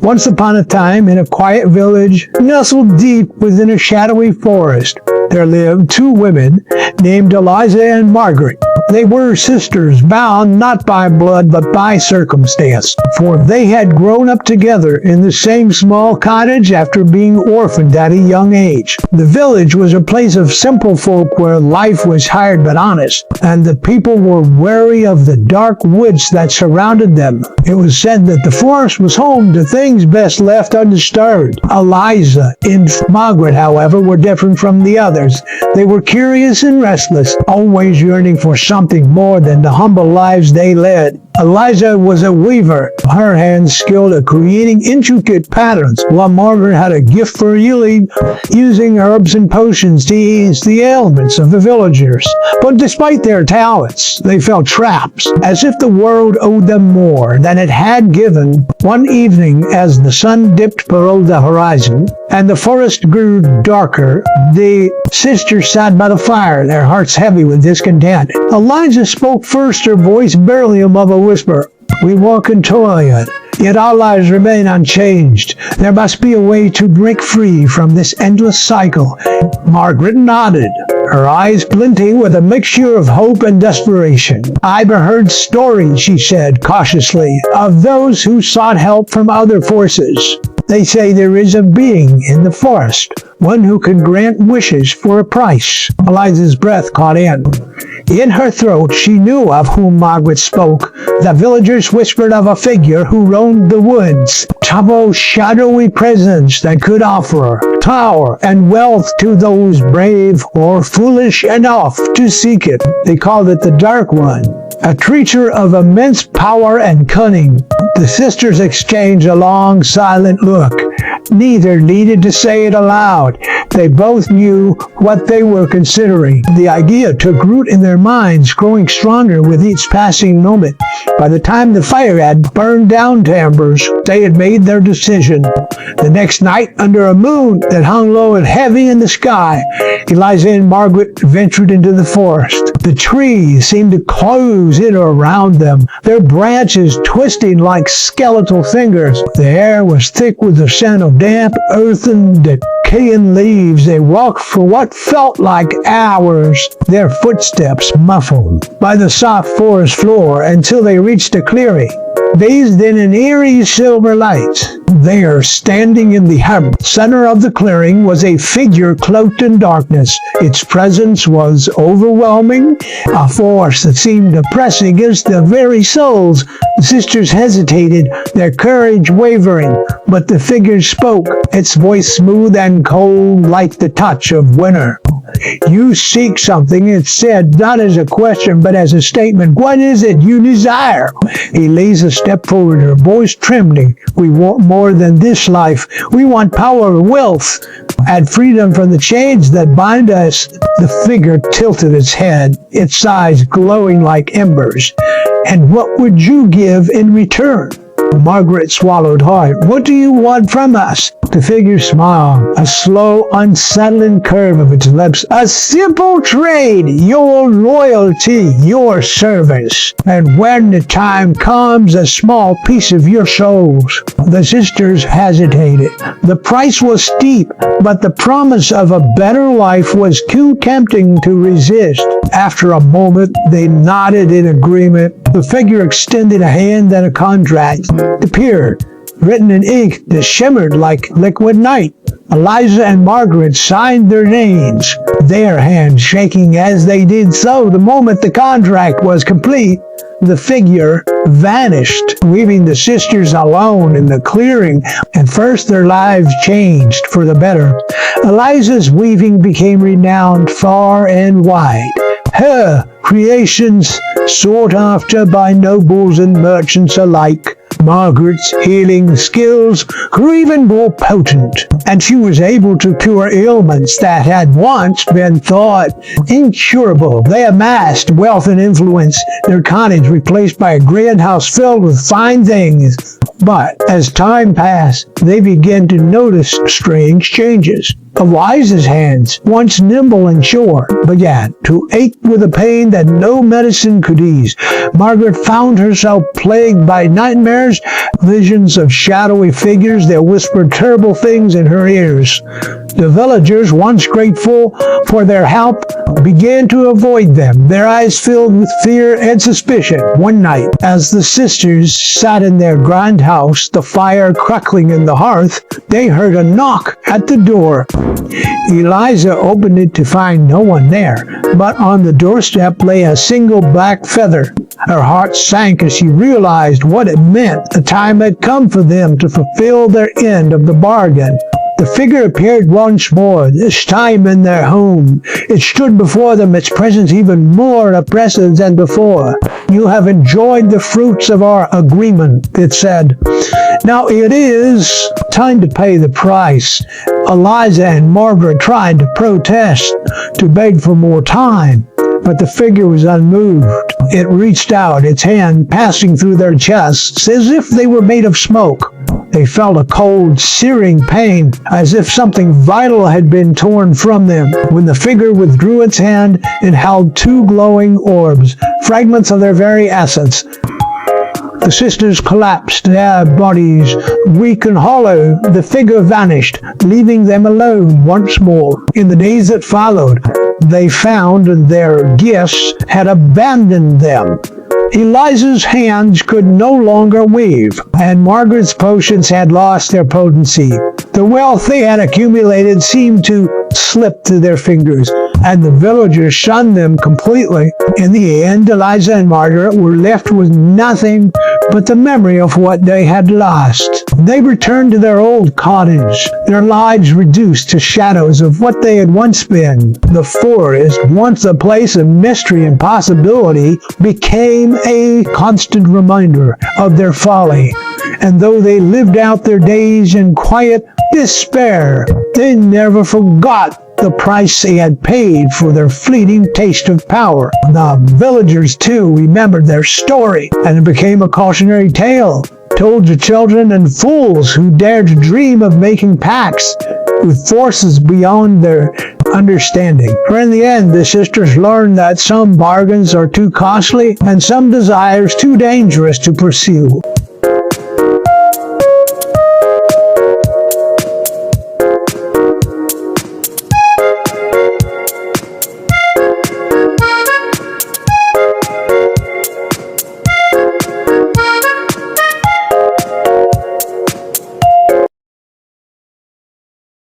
Once upon a time, in a quiet village, nestled deep within a shadowy forest, there lived two women named Eliza and Margaret. They were sisters, bound not by blood but by circumstance, for they had grown up together in the same small cottage after being orphaned at a young age. The village was a place of simple folk where life was hard but honest, and the people were wary of the dark woods that surrounded them. It was said that the forest was home to things best left undisturbed. Eliza and Margaret, however, were different from the others. They were curious and restless, always yearning for something more than the humble lives they led. Eliza was a weaver, her hands skilled at creating intricate patterns, while Margaret had a gift for healing, using herbs and potions to ease the ailments of the villagers. But despite their talents, they felt trapped, as if the world owed them more than it had given. One evening, as the sun dipped below the horizon, and the forest grew darker, the sisters sat by the fire, their hearts heavy with discontent. Eliza spoke first, her voice barely above a whisper. "We walk in toil, yet our lives remain unchanged. There must be a way to break free from this endless cycle." Margaret nodded, her eyes glinting with a mixture of hope and desperation. "I've heard stories," she said cautiously, "of those who sought help from other forces. They say there is a being in the forest, one who can grant wishes for a price." Eliza's breath caught in. In her throat, she knew of whom Margaret spoke. The villagers whispered of a figure who roamed the woods, a shadowy presence that could offer power and wealth to those brave or foolish enough to seek it. They called it the Dark One, a creature of immense power and cunning. The sisters exchanged a long, silent look. Neither needed to say it aloud. They both knew what they were considering. The idea took root in their minds, growing stronger with each passing moment. By the time the fire had burned down to embers, they had made their decision. The next night, under a moon that hung low and heavy in the sky, Eliza and Margaret ventured into the forest. The trees seemed to close in around them, their branches twisting like skeletal fingers. The air was thick with the scent of damp earth and decaying leaves. They walked for what felt like hours, their footsteps muffled by the soft forest floor, until they reached a clearing, bathed in an eerie silver light. There, standing in the center of the clearing, was a figure cloaked in darkness. Its presence was overwhelming, a force that seemed to press against their very souls. The sisters hesitated, their courage wavering, but the figure spoke, its voice smooth and cold like the touch of winter. "You seek something," it said, not as a question, but as a statement. "What is it you desire?" Eliza stepped forward, her voice trembling. "We want more than this life. We want power, wealth, and freedom from the chains that bind us." The figure tilted its head, its eyes glowing like embers. "And what would you give in return?" Margaret swallowed hard. "What do you want from us?" The figure smiled, a slow, unsettling curve of its lips. "A simple trade, your loyalty, your service, and when the time comes, a small piece of your souls." The sisters hesitated. The price was steep, but the promise of a better life was too tempting to resist. After a moment, they nodded in agreement. The figure extended a hand, and a contract appeared, written in ink that shimmered like liquid night. Eliza and Margaret signed their names, their hands shaking as they did so. The moment the contract was complete, the figure vanished, leaving the sisters alone in the clearing. And first their lives changed for the better. Eliza's weaving became renowned far and wide. Her creations sought after by nobles and merchants alike. Margaret's healing skills grew even more potent, and she was able to cure ailments that had once been thought incurable. They amassed wealth and influence, their cottage replaced by a grand house filled with fine things. But as time passed, they began to notice strange changes. Eliza's hands, once nimble and sure, began to ache with a pain that no medicine could ease. Margaret found herself plagued by nightmares, visions of shadowy figures that whispered terrible things in her ears. The villagers, once grateful for their help, began to avoid them, their eyes filled with fear and suspicion. One night, as the sisters sat in their grand house, the fire crackling in the hearth, they heard a knock at the door. Eliza opened it to find no one there, but on the doorstep lay a single black feather. Her heart sank as she realized what it meant. The time had come for them to fulfill their end of the bargain. The figure appeared once more, this time in their home. It stood before them, its presence even more oppressive than before. "You have enjoyed the fruits of our agreement," it said. "Now it is time to pay the price." Eliza and Margaret tried to protest, to beg for more time, but the figure was unmoved. It reached out, its hand passing through their chests as if they were made of smoke. They felt a cold, searing pain, as if something vital had been torn from them. When the figure withdrew its hand, it held two glowing orbs, fragments of their very essence. The sisters collapsed, their bodies weak and hollow. The figure vanished, leaving them alone once more. In the days that followed, they found their guests had abandoned them. Eliza's hands could no longer weave, and Margaret's potions had lost their potency. The wealth they had accumulated seemed to slip through their fingers, and the villagers shunned them completely. In the end, Eliza and Margaret were left with nothing but the memory of what they had lost. They returned to their old cottage, their lives reduced to shadows of what they had once been. The forest, once a place of mystery and possibility, became a constant reminder of their folly. And though they lived out their days in quiet despair, they never forgot the price they had paid for their fleeting taste of power. The villagers, too, remembered their story, and it became a cautionary tale told to children and fools who dared to dream of making pacts with forces beyond their understanding. For in the end, the sisters learned that some bargains are too costly and some desires too dangerous to pursue.